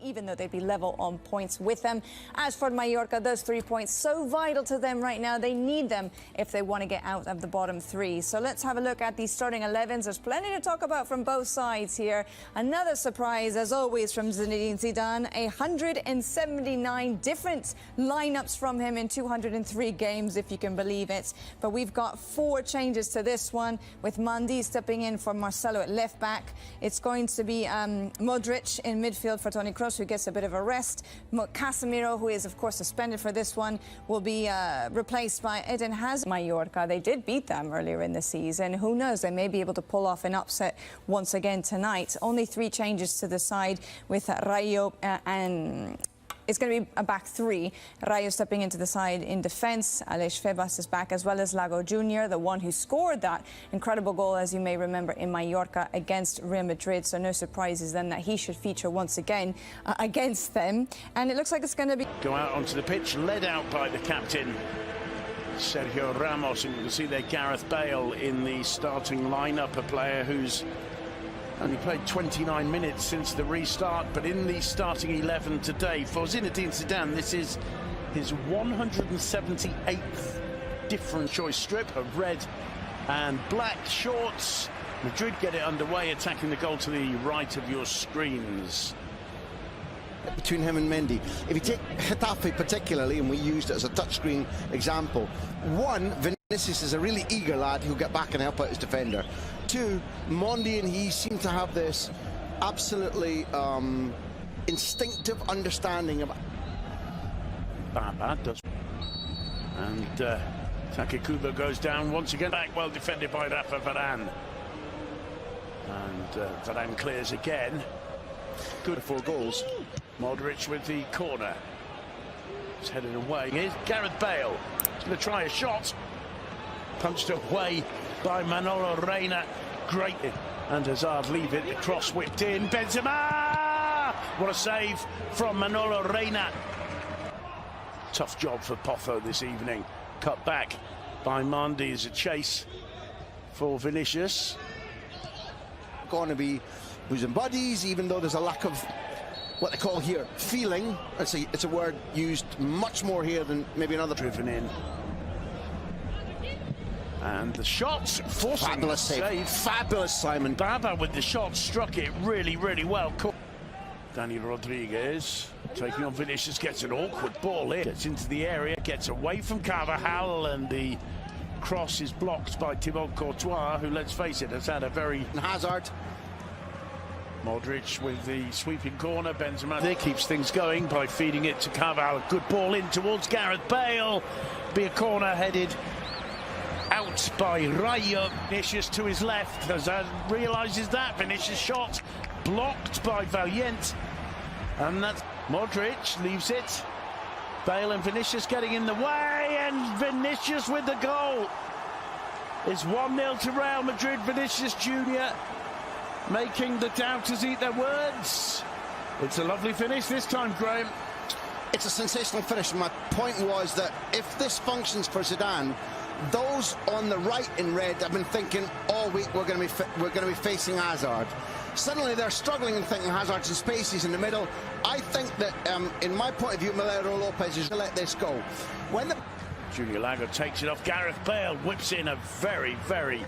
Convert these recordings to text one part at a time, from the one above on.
Even though they'd be level on points with them. As for Mallorca, those 3 points so vital to them right now. They need them if they want to get out of the bottom three. So let's have a look at these starting 11s. There's plenty to talk about from both sides here. Another surprise, as always, from Zinedine Zidane. 179 different lineups from him in 203 games, if you can believe it. But we've got 4 changes to this one, with Mendy stepping in for Marcelo at left back. It's going to be Modric in midfield for Toni Kroos, who gets a bit of a rest. Casemiro, who is of course suspended for this one, will be replaced by Eden Hazard. Mallorca, they did beat them earlier in the season. Who knows, they may be able to pull off an upset once again tonight. Only 3 changes to the side, with Rayo and it's going to be a back 3. Rayo stepping into the side in defence. Aleix Febas is back, as well as Lago Jr., the one who scored that incredible goal, as you may remember, in Mallorca against Real Madrid. So no surprises then that he should feature once again against them. And it looks like it's going to be... Go out onto the pitch, led out by the captain, Sergio Ramos. And you can see there Gareth Bale in the starting lineup, a player who's only played 29 minutes since the restart, but in the starting 11 today for Zinedine Zidane, this is his 178th different choice strip of red and black shorts. Madrid get it underway, attacking the goal to the right of your screens. Between him and Mendy. If you take Getafe particularly, and we used it as a touchscreen example, 1, Vinicius is a really eager lad who'll get back and help out his defender. 2, Mendy and he seem to have this absolutely instinctive understanding of... Baba does. And Takekubo goes down once again. Back well defended by Rafa Varane. And Varane clears again. Good 4 goals. Modric with the corner. It's headed away. Here's Gareth Bale. He's going to try a shot. Punched away by Manolo Reina. Great. And Hazard leave it. The cross whipped in. Benzema! What a save from Manolo Reina. Tough job for Pozo this evening. Cut back by Mendy as a chase for Vinicius. Going to be bosom buddies, even though there's a lack of what they call here feeling. It's a word used much more here than maybe another. Driven in. And the shot, forcing fabulous save. Fabulous, Simon. Baba with the shot, struck it really, really well. Dani Rodriguez taking on Vinicius, gets an awkward ball in, gets into the area, gets away from Carvajal, and the cross is blocked by Thibaut Courtois, who, let's face it, has had a very... Hazard. Modric with the sweeping corner. Benzema there keeps things going by feeding it to Carvajal. Good ball in towards Gareth Bale. Be a corner headed out by Rayo. Vinicius to his left. Hazard realises that. Vinicius shot blocked by Valiente. And that's Modric leaves it. Bale and Vinicius getting in the way, and Vinicius with the goal. It's 1-0 to Real Madrid. Vinicius Jr. making the doubters eat their words. It's a lovely finish this time, Graham. It's a sensational finish. My point was that if this functions for Zidane, those on the right in red have been thinking all week we're going to be facing Hazard. Suddenly they're struggling and thinking Hazard's in spaces in the middle. I think that, in my point of view, Malero Lopez is going to let this go. When the Junior Lago takes it off. Gareth Bale whips in a very, very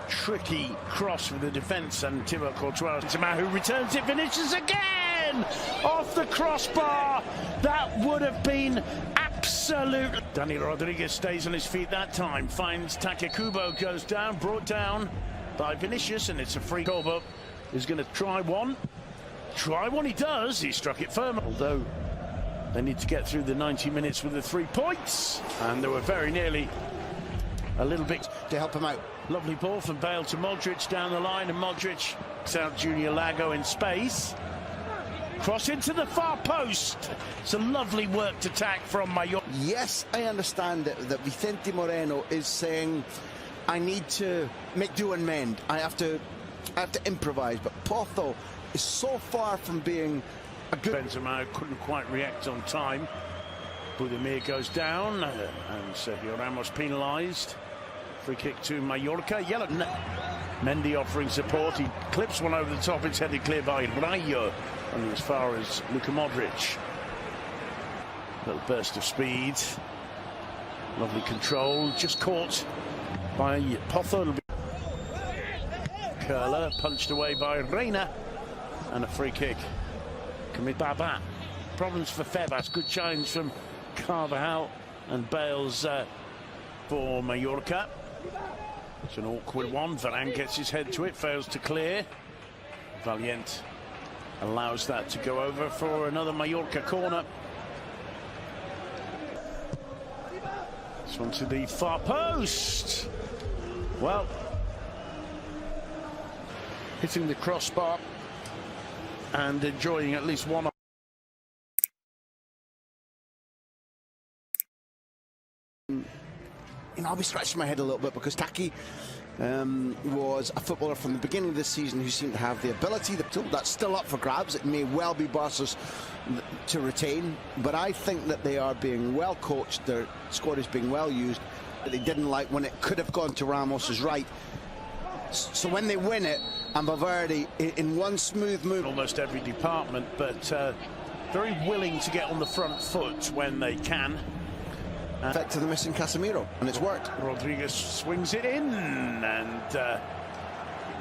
tricky cross for the defence, and Thibaut Courtois, who returns it. Vinicius again off the crossbar. That would have been absolute. Dani Rodriguez stays on his feet that time, finds Takekubo, goes down, brought down by Vinicius, and it's a free. Kobo is going to try one he does. He struck it firm, although they need to get through the 90 minutes with the 3 points, and they were very nearly a little bit to help him out. Lovely ball from Bale to Modric down the line, and Modric out Junior Lago in space. Cross into the far post. It's a lovely worked attack from Mallorca. Yes, I understand that Vicente Moreno is saying, I need to make do and mend. I have to improvise. But Pozo is so far from being a good... Benzema couldn't quite react on time. Budimir goes down, and Sergio Ramos penalised. Free kick to Mallorca. Yellow. Mendy offering support. He clips one over the top. It's headed clear by Rayo. Only as far as Luka Modric. Little burst of speed. Lovely control. Just caught by Potho. Curler punched away by Reina. And a free kick. Commit Baba. Problems for Febas. Good challenge from Carvajal and Bale's for Mallorca. It's an awkward one. Varane gets his head to it, fails to clear. Valiente allows that to go over for another Mallorca corner. This one to the far post. Well, hitting the crossbar and enjoying at least one. I'll be scratching my head a little bit because Taki was a footballer from the beginning of this season who seemed to have the ability. That's still up for grabs. It may well be Barca's to retain, but I think that they are being well coached. Their squad is being well used. They didn't like when it could have gone to Ramos's right. So when they win it, and Valverde in one smooth move. Almost every department, but very willing to get on the front foot when they can. Effect to the missing Casemiro, and it's worked. Rodriguez swings it in, and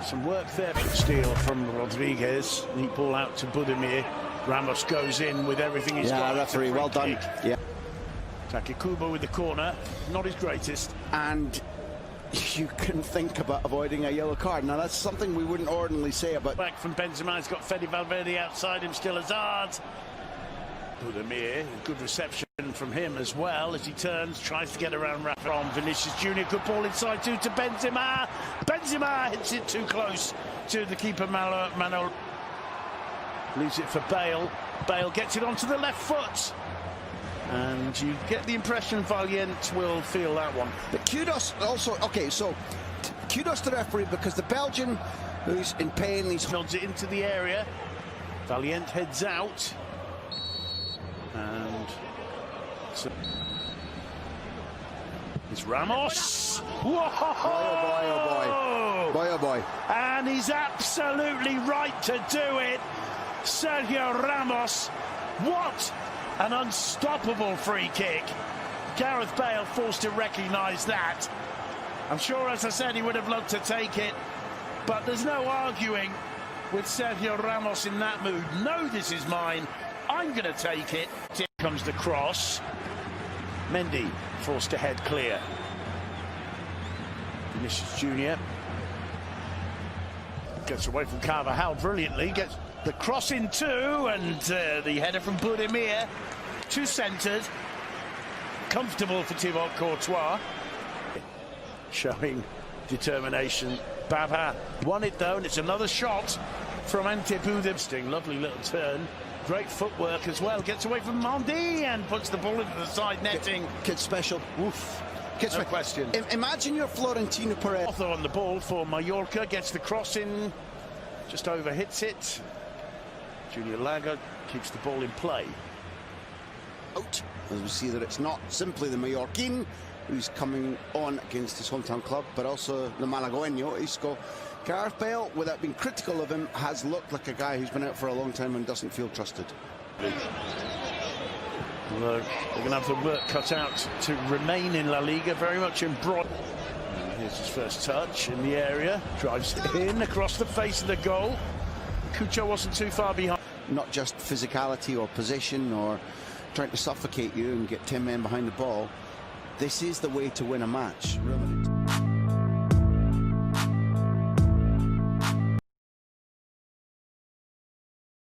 some work there. Steal from Rodriguez. Neat ball out to Budimir. Ramos goes in with everything he's got. Yeah, referee, well done. Yeah. Takikubo with the corner, not his greatest. And you can think about avoiding a yellow card. Now, that's something we wouldn't ordinarily say about. Back from Benzema, he's got Fede Valverde outside him, still Hazard. Budimir, good reception from him as well as he turns, tries to get around from Vinicius Junior. Good ball inside to Benzema. Benzema hits it too close to the keeper Mano. Leaves it for Bale. Bale gets it onto the left foot. And you get the impression Valiente will feel that one. But kudos also, okay, so kudos to the referee because the Belgian who's in pain, he's nods it into the area. Valiente heads out. And so it's Ramos. Whoa! Boy, oh boy, boy, oh boy. And he's absolutely right to do it. Sergio Ramos. What an unstoppable free kick. Gareth Bale forced to recognise that. I'm sure, as I said, he would have loved to take it, but there's no arguing with Sergio Ramos in that mood. No, this is mine. I'm going to take it. Here comes the cross. Mendy forced to head clear. Vinicius Junior gets away from Carvajal brilliantly. Gets the cross in too, and the header from Budimir. Two centred. Comfortable for Thibaut Courtois. Showing determination. Baba won it though, and it's another shot from Ante Budimir. Lovely little turn. Great footwork as well. Gets away from Mendy and puts the ball into the side netting. Kid special. Oof. Kids no question. Imagine you're Florentino Perez. Potho on the ball for Mallorca. Gets the cross in. Just over hits it. Junior Laga keeps the ball in play. Out. As we see that it's not simply the Mallorquin who's coming on against his hometown club, but also the Malagueño, Isco. Gareth Bale, without being critical of him, has looked like a guy who's been out for a long time and doesn't feel trusted. They're going to have the work cut out to remain in La Liga, very much embroiled. Here's his first touch in the area, drives it in across the face of the goal. Cucho wasn't too far behind. Not just physicality or position or trying to suffocate you and get 10 men behind the ball. This is the way to win a match, really.